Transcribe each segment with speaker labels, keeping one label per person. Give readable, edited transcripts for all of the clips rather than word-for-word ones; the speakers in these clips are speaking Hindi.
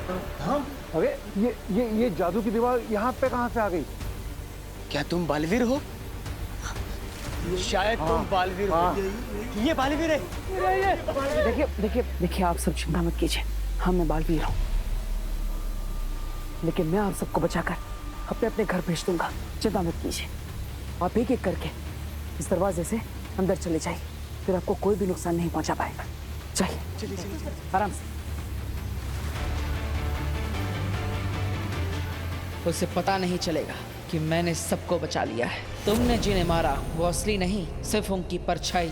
Speaker 1: हाँ?
Speaker 2: अरे ये जादू की दीवार यहाँ पे कहाँ से आ गई?
Speaker 3: क्या तुम बालवीर हो? शायद तुम बालवीर हो। ये बालवीर है।
Speaker 4: देखिए देखिए देखिए, आप सब चिंता मत कीजिए, हाँ मैं बालवीर हूँ, लेकिन मैं आप सबको बचाकर अपने अपने घर भेज दूंगा। चिंता मत कीजिए, आप एक एक करके इस दरवाजे से अंदर चले जाइए, फिर आपको कोई भी नुकसान नहीं पहुंचा पाएगा। चाहिए चलिए आराम से।
Speaker 5: उसे पता नहीं चलेगा कि मैंने सबको बचा लिया है। तुमने जिन्हें मारा वो असली नहीं, सिर्फ उनकी परछाई।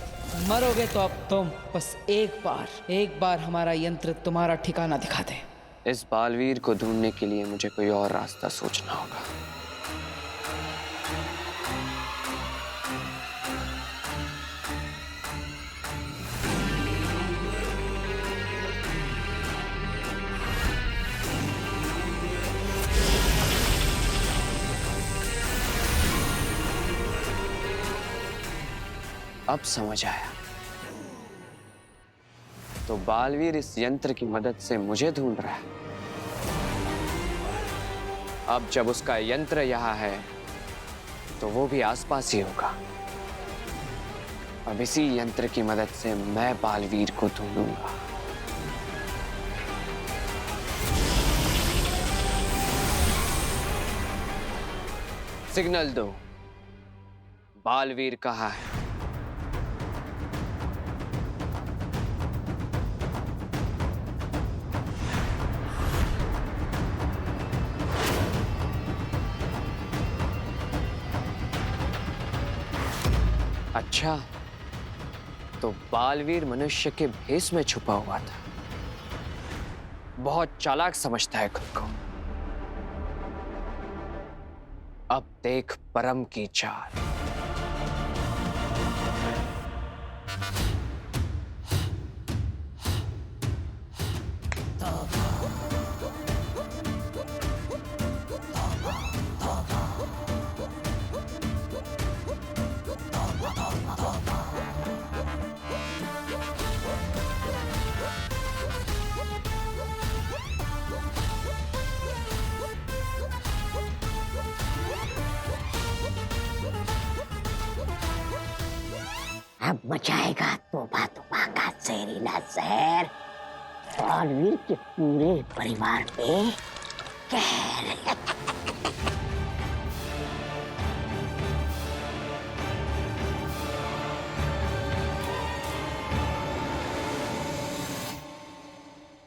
Speaker 5: मरोगे तो अब तुम। बस एक बार हमारा यंत्र तुम्हारा ठिकाना दिखा दे।
Speaker 3: इस बालवीर को ढूंढने के लिए मुझे कोई और रास्ता सोचना होगा। अब समझ आया। तो बालवीर इस यंत्र की मदद से मुझे ढूंढ रहा है। अब जब उसका यंत्र यहाँ है तो वो भी आसपास ही होगा। अब इसी यंत्र की मदद से मैं बालवीर को ढूंढूंगा। सिग्नल दो, बालवीर कहाँ है? अच्छा, तो बालवीर मनुष्य के भेष में छुपा हुआ था। बहुत चालाक समझता है खुद को। अब देख परम की चाल।
Speaker 1: अब मचाएगा तोबा तोबा का जहरीला जहर बालवीर के पूरे परिवार पे कहर।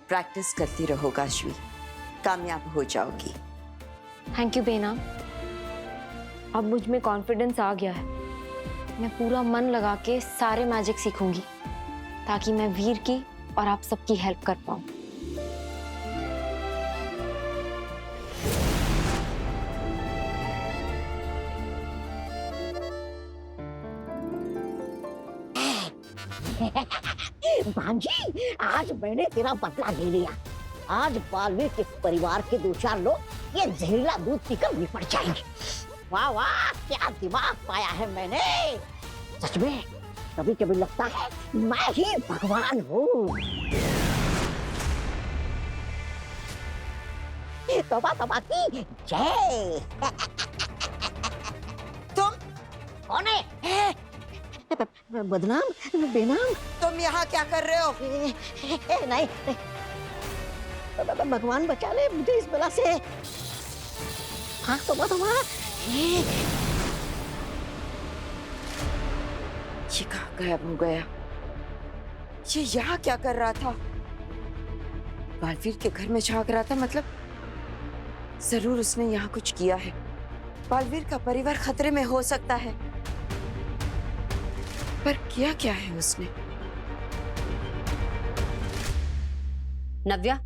Speaker 6: प्रैक्टिस करती रहो काशवी, कामयाब हो जाओगी।
Speaker 7: थैंक यू बेनाम, अब मुझ में कॉन्फिडेंस आ गया है। मैं पूरा मन लगा के सारे मैजिक सीखूंगी ताकि मैं वीर की और आप सबकी हेल्प कर पाऊं।
Speaker 1: भांजी, आज मैंने तेरा बदला ले लिया। आज बालवीर के परिवार के 2-4 लोग ये जहरीला दूध पीकर निपट जाएंगे। वाह वाह, क्या दिमाग पाया है मैंने। सच में कभी कभी लगता है मैं ही भगवान हूँ। तौबा तौबा की जय।
Speaker 6: तुम
Speaker 1: कौन है? बदनाम बेनाम?
Speaker 6: तुम यहाँ क्या कर रहे हो?
Speaker 1: नहीं, भगवान बचा ले मुझे इस बला से। हाँ तौबा तौबा।
Speaker 6: ये कहाँ गायब हो गया? ये यहाँ क्या कर रहा था? बालवीर के घर में झांक रहा था, मतलब जरूर उसने यहाँ कुछ किया है। बालवीर का परिवार खतरे में हो सकता है, पर किया क्या है उसने?
Speaker 8: नव्या,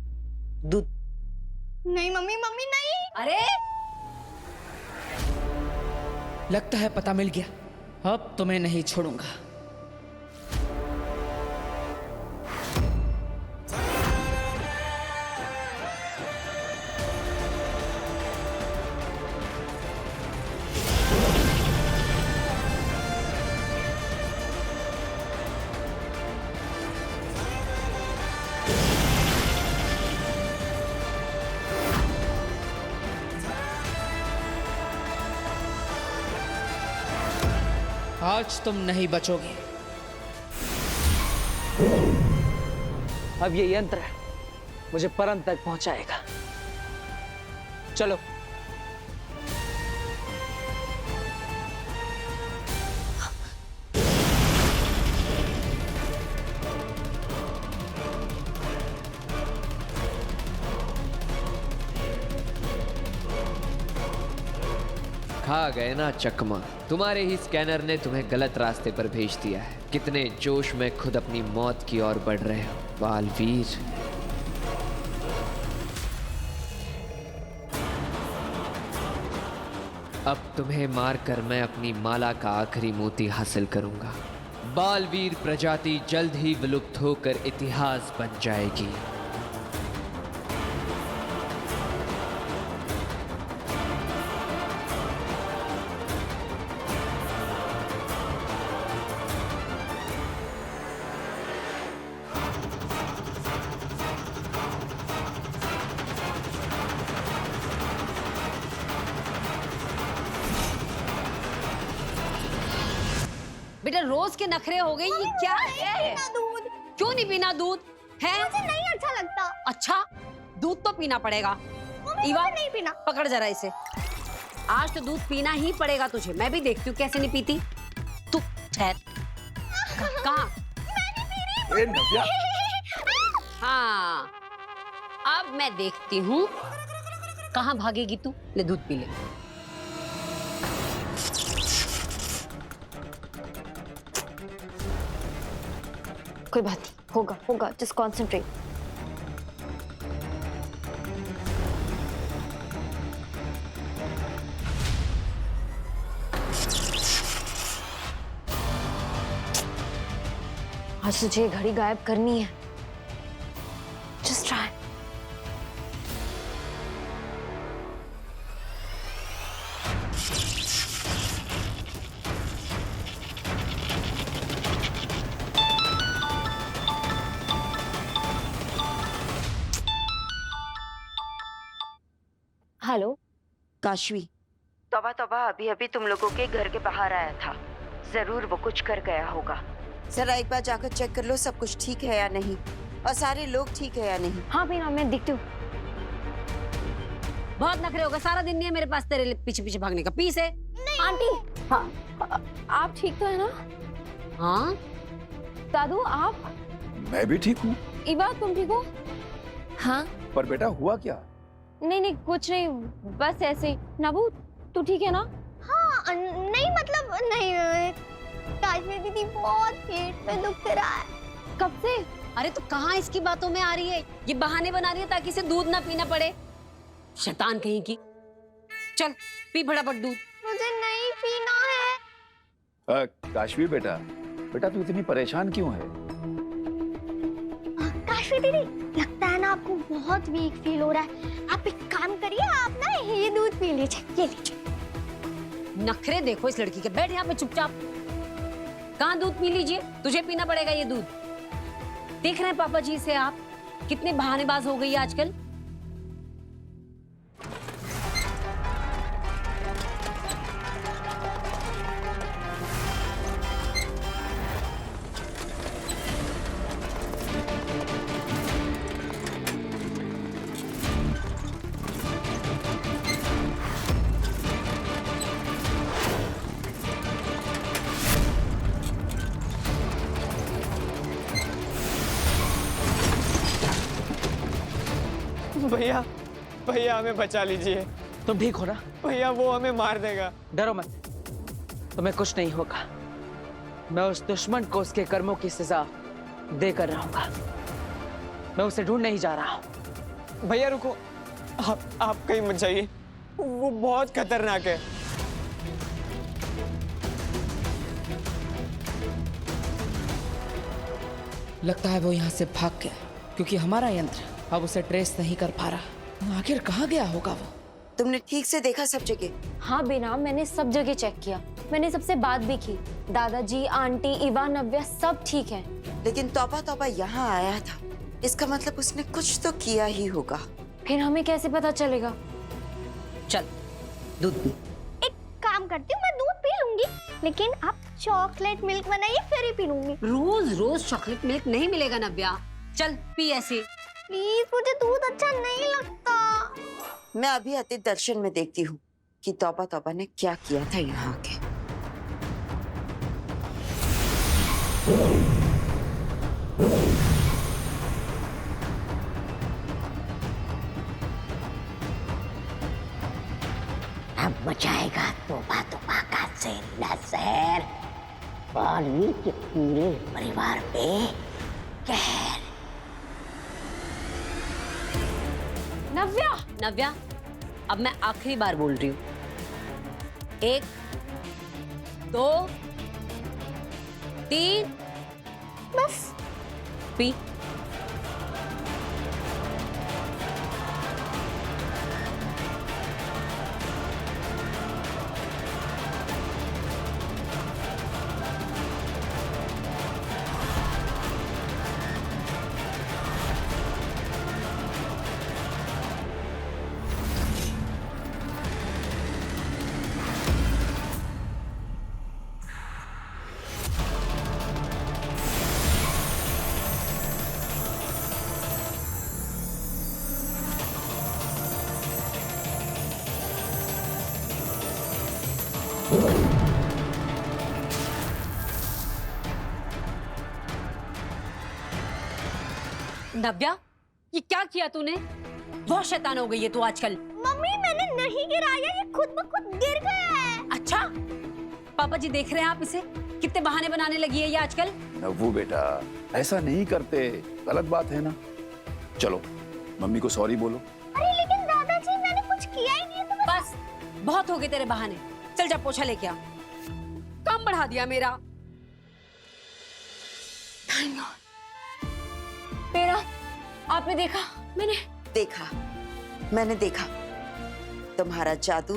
Speaker 8: दूध।
Speaker 7: नहीं मम्मी, मम्मी नहीं।
Speaker 8: अरे
Speaker 5: लगता है पता मिल गया, अब तुम्हें नहीं छोड़ूंगा। आज तुम नहीं बचोगे।
Speaker 4: अब ये यंत्र मुझे परम तक पहुंचाएगा। चलो।
Speaker 3: खा गए ना चकमा, तुम्हारे ही स्कैनर ने तुम्हें गलत रास्ते पर भेज दिया है। कितने जोश में खुद अपनी मौत की ओर बढ़ रहे हो बालवीर। अब तुम्हें मारकर मैं अपनी माला का आखिरी मोती हासिल करूंगा। बालवीर प्रजाति जल्द ही विलुप्त होकर इतिहास बन जाएगी।
Speaker 8: बेटा रोज के नखरे हो गए, ये क्या है?
Speaker 9: दूध
Speaker 8: क्यों नहीं पीना दूध है?
Speaker 9: मुझे नहीं अच्छा लगता।
Speaker 8: अच्छा दूध तो पीना पड़ेगा। इवा
Speaker 9: नहीं पीना।
Speaker 8: पकड़ जरा इसे। आज तो दूध पीना ही पड़ेगा तुझे। मैं भी देखती हूँ कैसे नहीं पीती। तू ठहर। कहाँ?
Speaker 2: ए, नव्या।
Speaker 8: हाँ अब मैं देखती हूँ कहाँ भागेगी तू। ले दूध पी ले।
Speaker 7: कोई बात नहीं, होगा होगा, जस्ट कॉन्सेंट्रेट। आज तुझे घड़ी गायब करनी है। Just try. हेलो
Speaker 6: काशवी, तौबा तौबा अभी अभी तुम लोगों के घर के बाहर आया था। जरूर वो कुछ कर गया होगा। जरा एक बार जाकर चेक कर लो सब कुछ ठीक है या नहीं, और सारे लोग ठीक है या नहीं।
Speaker 7: हाँ बीना, मैं दिखती हूँ।
Speaker 8: बहुत नखरे होगा। सारा दिन नहीं है मेरे पास तेरे पीछे पीछे भागने का। पीस है
Speaker 7: आंटी। हाँ आप ठीक तो है ना?
Speaker 8: हाँ
Speaker 7: दादू आप?
Speaker 2: मैं भी ठीक हूँ।
Speaker 7: इवा तुम ठीक हो? हाँ।
Speaker 2: पर बेटा हुआ क्या?
Speaker 7: नहीं नहीं कुछ नहीं, बस ऐसे ही। नबू तू ठीक है ना?
Speaker 9: हाँ नहीं मतलब नहीं। काशवी दीदी बहुत पेट में दुख रहा है।
Speaker 7: कब से?
Speaker 8: अरे तो कहाँ इसकी बातों में आ रही है? ये बहाने बना रही है ताकि इसे दूध ना पीना पड़े। शैतान कहीं की। चल पी फटाफट दूध।
Speaker 9: मुझे नहीं पीना है।
Speaker 2: काशवी बेटा, बेटा तू इतनी परेशान क्यों है?
Speaker 9: काशवी दीदी लगता है ना आपको बहुत वीक फील हो रहा है। आप एक काम करिए, आप ना ये दूध पी लीजिए। ये लीजिए।
Speaker 8: नखरे देखो इस लड़की के। बैठ यहाँ पे चुपचाप। कहाँ दूध पी लीजिए, तुझे पीना पड़ेगा ये दूध। देख रहे हैं पापा जी से आप कितने बहानेबाज हो गई आजकल।
Speaker 10: भैया भैया हमें बचा लीजिए।
Speaker 4: तुम ठीक हो ना?
Speaker 10: भैया वो हमें मार देगा।
Speaker 4: डरो मत, तुम्हें कुछ नहीं होगा। मैं उस दुश्मन को उसके कर्मों की सजा देकर रहूंगा। मैं उसे ढूंढ नहीं जा रहा हूं।
Speaker 10: भैया रुको, आप कहीं मत जाइए, वो बहुत खतरनाक है।
Speaker 5: लगता है वो यहाँ से भाग गया, क्योंकि हमारा यंत्र अब उसे ट्रेस नहीं कर पा रहा। आखिर कहाँ गया होगा वो?
Speaker 6: तुमने ठीक से देखा सब जगह?
Speaker 7: हाँ बेना, मैंने सब जगह चेक किया। मैंने सबसे बात भी की। दादाजी, आंटी, इवा, नव्या सब ठीक है।
Speaker 6: लेकिन तौबा तौबा यहाँ आया था, इसका मतलब उसने कुछ तो किया ही होगा।
Speaker 7: फिर हमें कैसे पता चलेगा?
Speaker 8: चल दूध पी।
Speaker 9: एक काम करती हूँ, मैं दूध पी लूंगी, लेकिन आप चॉकलेट मिल्क बनाइए फिर ही पी लूंगी।
Speaker 8: रोज रोज चॉकलेट मिल्क नहीं मिलेगा नव्या, चल पी ऐसे।
Speaker 9: प्लीज, मुझे दूध अच्छा नहीं लगता।
Speaker 6: मैं अभी आते दर्शन में देखती हूँ कि तौबा तौबा ने क्या किया था यहाँ के।
Speaker 1: अब बचाएगा तोबा तोबा का जिंदा जहर बालवीर के पूरे परिवार पे कहर।
Speaker 8: नव्या, नव्या, अब मैं आखिरी बार बोल रही हूँ, 1 2 3
Speaker 9: बस।
Speaker 8: पी। नव्या, ये क्या किया तूने? बहुत शैतान हो गई है तू आजकल।
Speaker 9: मम्मी, मैंने नहीं गिराया, ये खुद ब खुद गिर गया है।
Speaker 8: अच्छा, पापा जी देख रहे हैं आप इसे, कितने बहाने बनाने लगी है ये आजकल।
Speaker 11: नव्वू बेटा, ऐसा नहीं करते, गलत बात है ना। चलो मम्मी को सॉरी बोलो।
Speaker 9: अरे लेकिन दादाजी, मैंने कुछ किया ही नहीं। तो
Speaker 8: बस, बहुत हो गए तेरे बहाने। चल जा पोछा लेके आ। काम बढ़ा दिया मेरा।
Speaker 7: मेरा आपने देखा?
Speaker 6: मैंने देखा तुम्हारा जादू,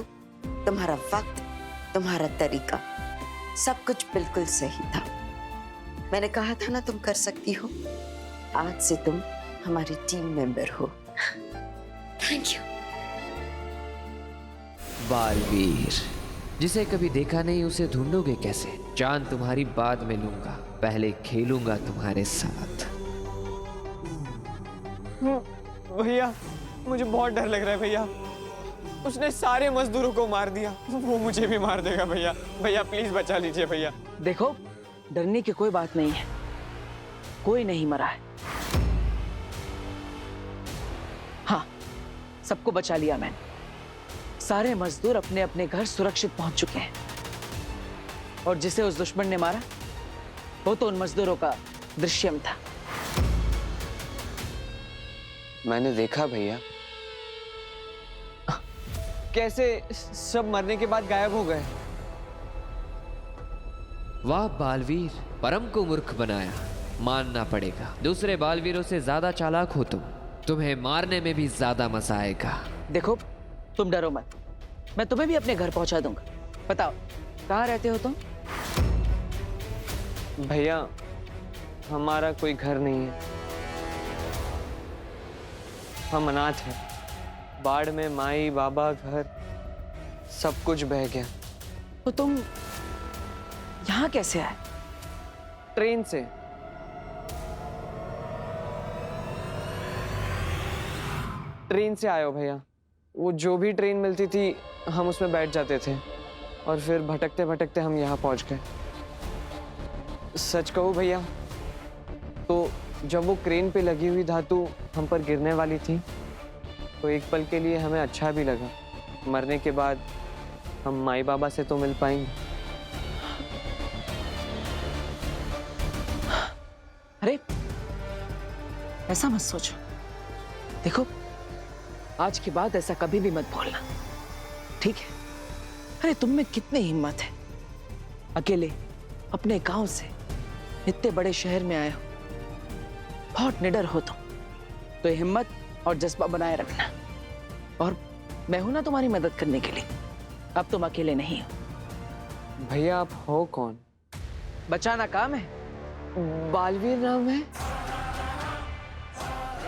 Speaker 6: तुम्हारा वक्त, तुम्हारा तरीका, सब कुछ बिल्कुल सही था। मैंने कहा था ना तुम कर सकती हो। आज से तुम हमारी टीम मेंबर हो।
Speaker 9: Thank you.
Speaker 3: बालवीर, जिसे कभी देखा नहीं उसे ढूंढोगे कैसे? जान तुम्हारी बाद में लूंगा, पहले खेलूंगा तुम्हारे साथ।
Speaker 10: भैया, मुझे बहुत डर लग रहा है भैया। उसने सारे मजदूरों को मार दिया, वो मुझे भी मार देगा भैया। भैया प्लीज बचा लीजिए भैया।
Speaker 4: देखो, डरने की कोई बात नहीं है, कोई नहीं मरा है। हाँ, सबको बचा लिया मैंने। सारे मजदूर अपने अपने घर सुरक्षित पहुंच चुके हैं। और जिसे उस दुश्मन ने मारा वो तो उन मजदूरों का दृश्यम था।
Speaker 3: मैंने देखा भैया।
Speaker 10: कैसे सब मरने के बाद गायब हो गए?
Speaker 3: वाह बालवीर, परम को मूर्ख बनाया, मानना पड़ेगा। दूसरे बालवीरों से ज्यादा चालाक हो तुम, तुम्हें मारने में भी ज्यादा मजा आएगा।
Speaker 4: देखो, तुम डरो मत, मैं तुम्हें भी अपने घर पहुंचा दूंगा। बताओ, कहाँ रहते हो तुम?
Speaker 10: भैया, हमारा कोई घर नहीं है, हम अनाथ हैं। बाढ़ में माई बाबा घर सब कुछ बह गया।
Speaker 4: तो तुम यहाँ कैसे आए?
Speaker 10: ट्रेन से। ट्रेन से आए हो भैया। वो जो भी ट्रेन मिलती थी हम उसमें बैठ जाते थे और फिर भटकते भटकते हम यहाँ पहुँच गए। सच कहूँ भैया, तो जब वो क्रेन पे लगी हुई धातु हम पर गिरने वाली थी तो एक पल के लिए हमें अच्छा भी लगा। मरने के बाद हम माई बाबा से तो मिल पाएंगे।
Speaker 4: अरे ऐसा मत सोचो। देखो, आज के बाद ऐसा कभी भी मत बोलना, ठीक है? अरे तुम में कितनी हिम्मत है, अकेले अपने गांव से इतने बड़े शहर में आए हो। बहुत निडर हो तुम। तो ये हिम्मत और जज्बा बनाए रखना। और मैं हूं ना तुम्हारी मदद करने के लिए। अब तुम अकेले नहीं हो।
Speaker 10: भैया आप हो कौन?
Speaker 4: बचाना काम है।
Speaker 10: बालवीर नाम है?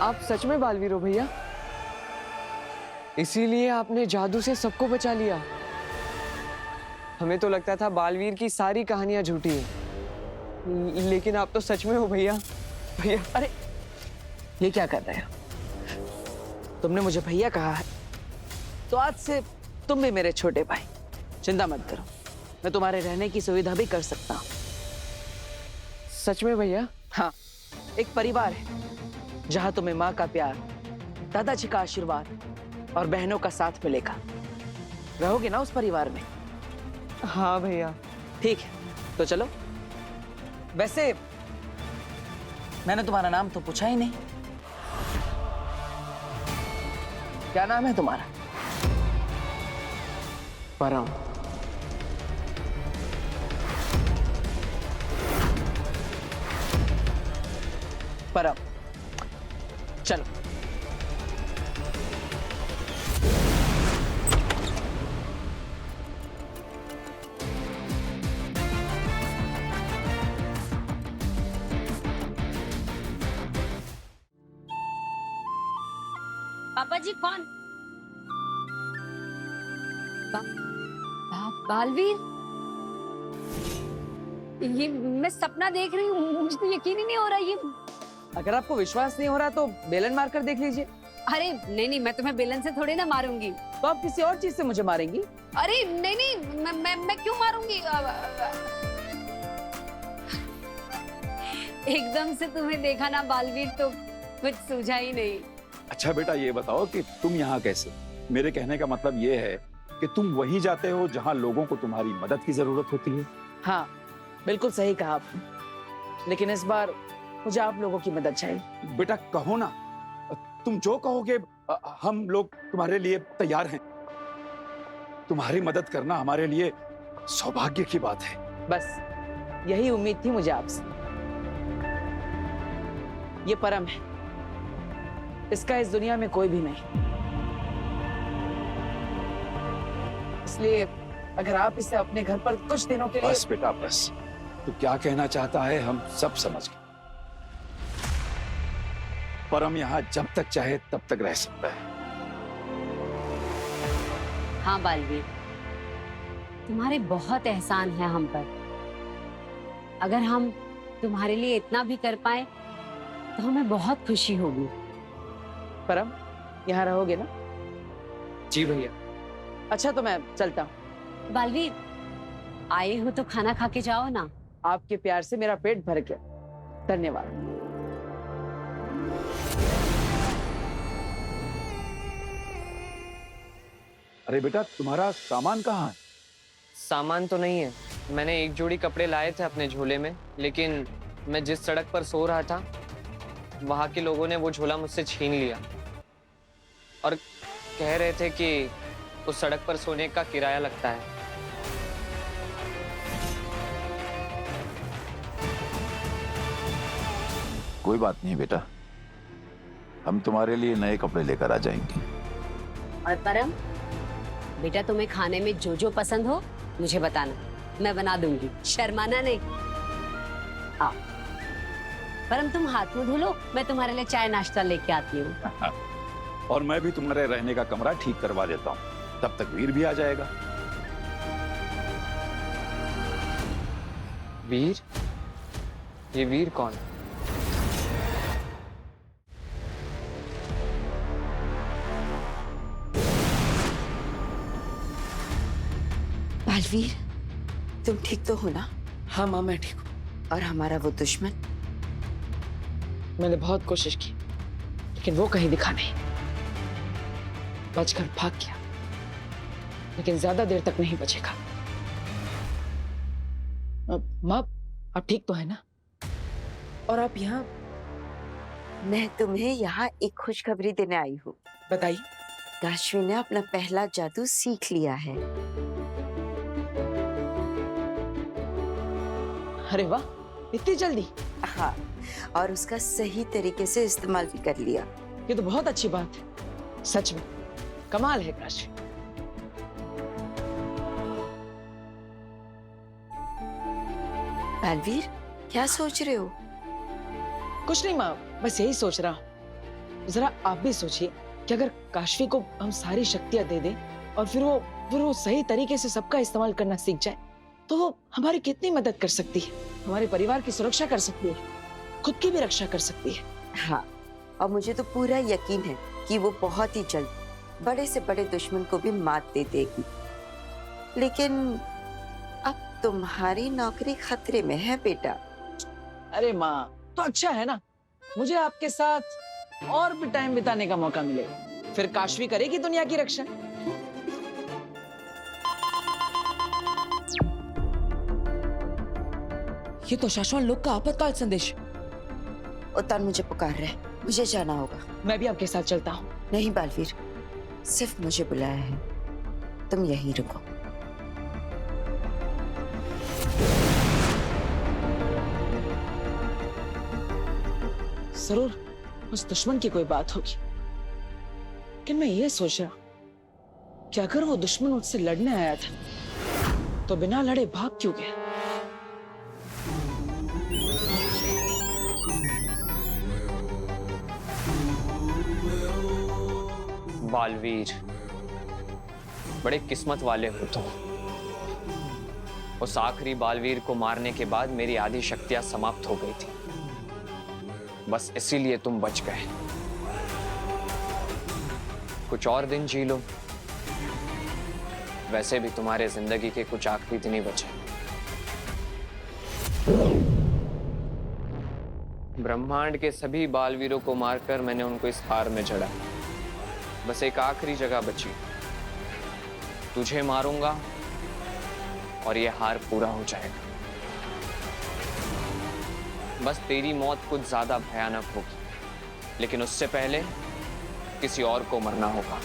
Speaker 10: आप सच में बालवीर हो भैया? इसीलिए आपने जादू से सबको बचा लिया। हमें तो लगता था बालवीर की सारी कहानियां झूठी हैं, लेकिन आप तो सच में हो भैया। भैया
Speaker 5: अरे ये क्या कर रहे हो? तुमने मुझे भैया कहा है तो आज से तुम भी मेरे छोटे भाई। चिंता मत करो, मैं तुम्हारे रहने की सुविधा भी कर सकता हूँ।
Speaker 10: सच में भैया?
Speaker 5: हाँ, एक परिवार है जहां तुम्हें माँ का प्यार, दादाजी का आशीर्वाद और बहनों का साथ मिलेगा। रहोगे ना उस परिवार में?
Speaker 10: हाँ भैया।
Speaker 5: ठीक है, तो चलो। वैसे मैंने तुम्हारा नाम तो पूछा ही नहीं। क्या नाम है तुम्हारा?
Speaker 10: परम।
Speaker 5: परम, चलो।
Speaker 8: पापा जी कौन? बालवीर, ये मैं सपना देख रही हूँ, मुझे तो यकीन ही नहीं हो रहा ये।
Speaker 5: अगर आपको विश्वास नहीं हो रहा तो बेलन मारकर देख लीजिए।
Speaker 8: अरे नहीं नहीं, मैं तुम्हें बेलन से थोड़ी ना मारूंगी।
Speaker 5: तो आप किसी और चीज से मुझे मारेंगी?
Speaker 8: अरे नहीं नहीं, मैं क्यों मारूंगी? एकदम से तुम्हें देखा ना बालवीर, तो कुछ सूझा ही नहीं।
Speaker 11: अच्छा बेटा, ये बताओ कि तुम यहाँ कैसे? मेरे कहने का मतलब ये है कि तुम वहीं जाते हो जहाँ लोगों को तुम्हारी मदद की जरूरत होती है।
Speaker 5: हाँ, बिल्कुल सही कहा आपने, लेकिन इस बार मुझे आप लोगों की मदद चाहिए।
Speaker 11: बेटा कहो ना, तुम जो कहोगे हम लोग तुम्हारे लिए तैयार हैं। तुम्हारी मदद करना हमारे लिए सौभाग्य की बात है।
Speaker 5: बस यही उम्मीद थी मुझे आपसे। ये परम है, इसका इस दुनिया में कोई भी नहीं, इसलिए अगर आप इसे अपने घर पर कुछ दिनों के लिए।
Speaker 11: बस बेटा बस, तू क्या कहना चाहता है हम सब समझ गए। परम यहाँ जब तक चाहे तब तक रह सकता है।
Speaker 8: हाँ बालवीर, तुम्हारे बहुत एहसान है हम पर। अगर हम तुम्हारे लिए इतना भी कर पाए तो हमें बहुत खुशी होगी।
Speaker 5: परम, यहाँ रहोगे ना?
Speaker 10: जी भैया।
Speaker 5: अच्छा, तो मैं चलता हूँ।
Speaker 8: बालवीर, आए हो तो खाना खा के जाओ ना।
Speaker 5: आपके प्यार से मेरा पेट भर गया, धन्यवाद।
Speaker 11: अरे बेटा, तुम्हारा सामान कहाँ है?
Speaker 10: सामान तो नहीं है, मैंने एक जोड़ी कपड़े लाए थे अपने झोले में, लेकिन मैं जिस सड़क पर सो रहा था वहां के लोगों ने वो झोला मुझसे छीन लिया और कह रहे थे कि उस सड़क पर सोने का किराया लगता है।
Speaker 11: कोई बात नहीं बेटा, हम तुम्हारे लिए नए कपड़े लेकर आ जाएंगे।
Speaker 8: और परम बेटा, तुम्हें खाने में जो जो पसंद हो मुझे बताना, मैं बना दूंगी, शर्माना नहीं। आओ परम, तुम हाथ मुंह धो लो, मैं तुम्हारे लिए चाय नाश्ता लेके आती हूँ।
Speaker 11: और मैं भी तुम्हारे रहने का कमरा ठीक करवा देता हूँ, तब तक वीर भी आ जाएगा।
Speaker 10: वीर? ये वीर कौन है?
Speaker 6: बालवीर, तुम ठीक तो हो ना?
Speaker 5: हाँ माँ, मैं ठीक हूँ।
Speaker 6: और हमारा वो दुश्मन?
Speaker 5: मैंने बहुत कोशिश की, लेकिन वो कहीं दिखा नहीं, बचकर भाग गया, लेकिन ज्यादा देर तक नहीं बचेगा। माँ, आप ठीक तो है ना? और आप यहाँ?
Speaker 6: मैं तुम्हें यहाँ एक खुशखबरी देने आई हूँ।
Speaker 5: बताइए।
Speaker 6: काशवी ने अपना पहला जादू सीख लिया है।
Speaker 5: अरे वाह, इतनी जल्दी?
Speaker 6: हाँ, और उसका सही तरीके से इस्तेमाल भी कर लिया।
Speaker 5: ये तो बहुत अच्छी बात है, सच में कमाल है काशवी।
Speaker 6: बालवीर, क्या सोच रहे हो?
Speaker 5: कुछ नहीं माँ, बस यही सोच रहा हूँ। जरा आप भी सोचिए कि अगर काशवी को हम सारी शक्तियां दे दें और फिर वो अगर वो सही तरीके से सबका इस्तेमाल करना सीख जाए तो वो हमारी कितनी मदद कर सकती है, हमारे परिवार की सुरक्षा कर सकती है, खुद की भी रक्षा कर सकती है।
Speaker 6: हाँ, और मुझे तो पूरा यकीन है कि वो बहुत ही जल्द बड़े से बड़े दुश्मन को भी मात दे देगी। लेकिन अब तुम्हारी नौकरी खतरे में है बेटा।
Speaker 5: अरे माँ, तो अच्छा है ना, मुझे आपके साथ और भी टाइम बिताने का मौका मिलेगा। फिर काशवी करेगी दुनिया की रक्षा। ये तो शाश्वत लोग का आपातकाल संदेश।
Speaker 6: उतान मुझे पुकार रहे, मुझे जाना होगा।
Speaker 5: मैं भी आपके साथ चलता हूँ।
Speaker 6: नहीं बालवीर, सिर्फ मुझे बुलाया है, तुम यहीं रुको।
Speaker 5: जरूर उस दुश्मन की कोई बात होगी, लेकिन मैं ये सोच रहा कि अगर वो दुश्मन मुझसे लड़ने आया था तो बिना लड़े भाग क्यों गया?
Speaker 3: बालवीर, बड़े किस्मत वाले हो तुम। उस आखिरी बालवीर को मारने के बाद मेरी आधी शक्तियां समाप्त हो गई थी, बस इसीलिए तुम बच गए। कुछ और दिन जी लो, वैसे भी तुम्हारे जिंदगी के कुछ आखिरी दिन ही बचे। ब्रह्मांड के सभी बालवीरों को मारकर मैंने उनको इस हार में जड़ा। बस एक आखिरी जगह बची, तुझे मारूंगा और ये हार पूरा हो जाएगा। बस तेरी मौत कुछ ज्यादा भयानक होगी, लेकिन उससे पहले किसी और को मरना होगा।